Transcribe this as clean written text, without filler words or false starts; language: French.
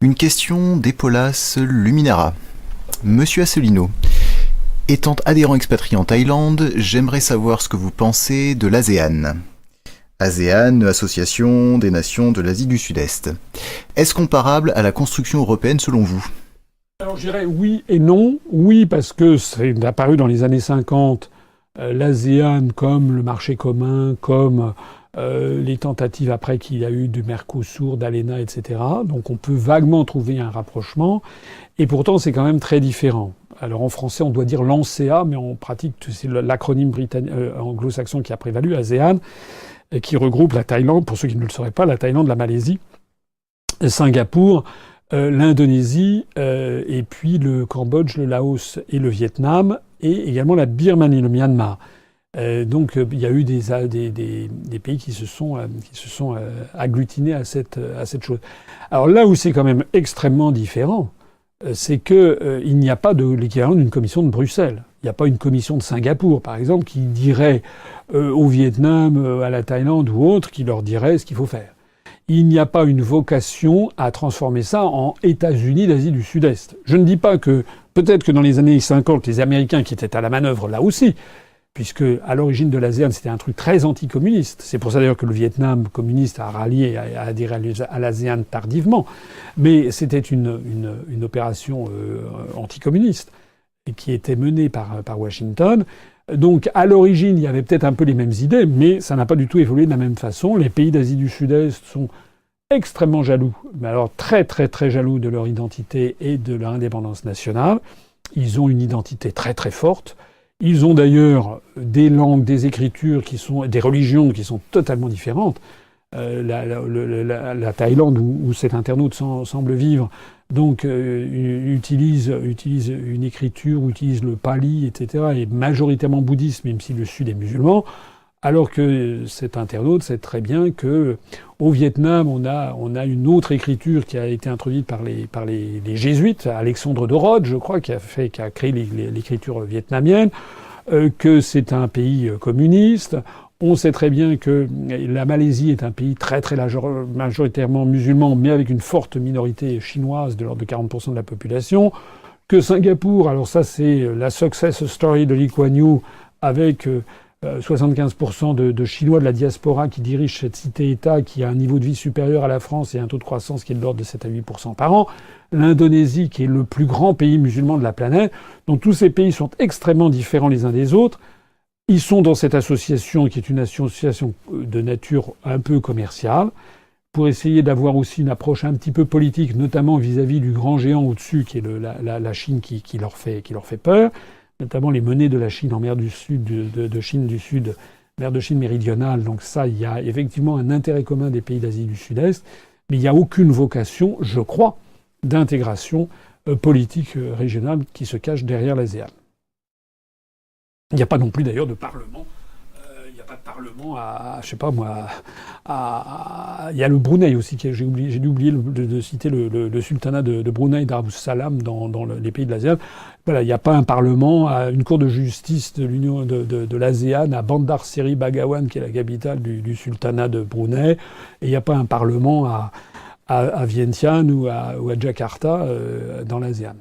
Une question d'Epaulas Luminara. Monsieur Asselineau, étant adhérent expatrié en Thaïlande, j'aimerais savoir ce que vous pensez de l'ASEAN. ASEAN, Association des Nations de l'Asie du Sud-Est. Est-ce comparable à la construction européenne selon vous? Alors je dirais oui et non. Oui, parce que c'est apparu dans les années 50, l'ASEAN comme le marché commun, comme les tentatives après qu'il y a eu du Mercosur, d'ALENA, etc. Donc on peut vaguement trouver un rapprochement. Et pourtant, c'est quand même très différent. Alors en français, on doit dire l'ANSEA, mais en pratique, c'est l'acronyme anglo-saxon qui a prévalu, ASEAN, qui regroupe la Thaïlande, pour ceux qui ne le sauraient pas, la Thaïlande, la Malaisie, Singapour, l'Indonésie, et puis le Cambodge, le Laos et le Vietnam, et également la Birmanie, le Myanmar. Donc il y a eu des pays qui se sont agglutinés à cette chose. Alors là où c'est quand même extrêmement différent, c'est que il n'y a pas de l'équivalent d'une commission de Bruxelles. Il n'y a pas une commission de Singapour, par exemple, qui dirait au Vietnam, à la Thaïlande ou autre, qui leur dirait ce qu'il faut faire. Il n'y a pas une vocation à transformer ça en États-Unis d'Asie du Sud-Est. Je ne dis pas que, peut-être que dans les années 50, les Américains qui étaient à la manœuvre là aussi, puisque à l'origine de l'ASEAN, c'était un truc très anticommuniste. C'est pour ça d'ailleurs que le Vietnam communiste a rallié, a adhéré à l'ASEAN tardivement. Mais c'était une opération anticommuniste qui était menée par Washington. Donc, à l'origine, il y avait peut-être un peu les mêmes idées, mais ça n'a pas du tout évolué de la même façon. Les pays d'Asie du Sud-Est sont extrêmement jaloux, mais alors très très très jaloux de leur identité et de leur indépendance nationale. Ils ont une identité très très forte. Ils ont d'ailleurs des langues, des écritures des religions qui sont totalement différentes. La Thaïlande, où cet internaute semble vivre, donc utilise une écriture, utilise le pali, etc., et majoritairement bouddhiste, même si le Sud est musulman, alors que cet internaute sait très bien que au Vietnam, on a une autre écriture qui a été introduite par les jésuites, Alexandre de Rhodes, je crois, qui a créé l'écriture vietnamienne, que c'est un pays communiste. On sait très bien que la Malaisie est un pays très très majoritairement musulman, mais avec une forte minorité chinoise de l'ordre de 40% de la population. Que Singapour, alors ça c'est la success story de Lee Kuan Yew, avec 75% de Chinois de la diaspora qui dirigent cette cité-État qui a un niveau de vie supérieur à la France et un taux de croissance qui est de l'ordre de 7 à 8% par an. L'Indonésie qui est le plus grand pays musulman de la planète. Donc tous ces pays sont extrêmement différents les uns des autres. Ils sont dans cette association qui est une association de nature un peu commerciale pour essayer d'avoir aussi une approche un petit peu politique, notamment vis-à-vis du grand géant au-dessus qui est la Chine qui leur fait peur, notamment les menées de la Chine en mer du Sud, de Chine du Sud, mer de Chine méridionale. Donc ça, il y a effectivement un intérêt commun des pays d'Asie du Sud-Est, mais il n'y a aucune vocation, je crois, d'intégration politique régionale qui se cache derrière l'ASEAN. Il n'y a pas non plus d'ailleurs de parlement. Il n'y a pas de parlement je sais pas moi, il y a le Brunei aussi, j'ai dû oublier de citer le sultanat de Brunei Darussalam dans les pays de l'ASEAN. Voilà, il n'y a pas un parlement, une cour de justice de l'Union de l'ASEAN à Bandar Seri Begawan, qui est la capitale du sultanat de Brunei, et il n'y a pas un parlement à Vientiane ou à Jakarta dans l'ASEAN.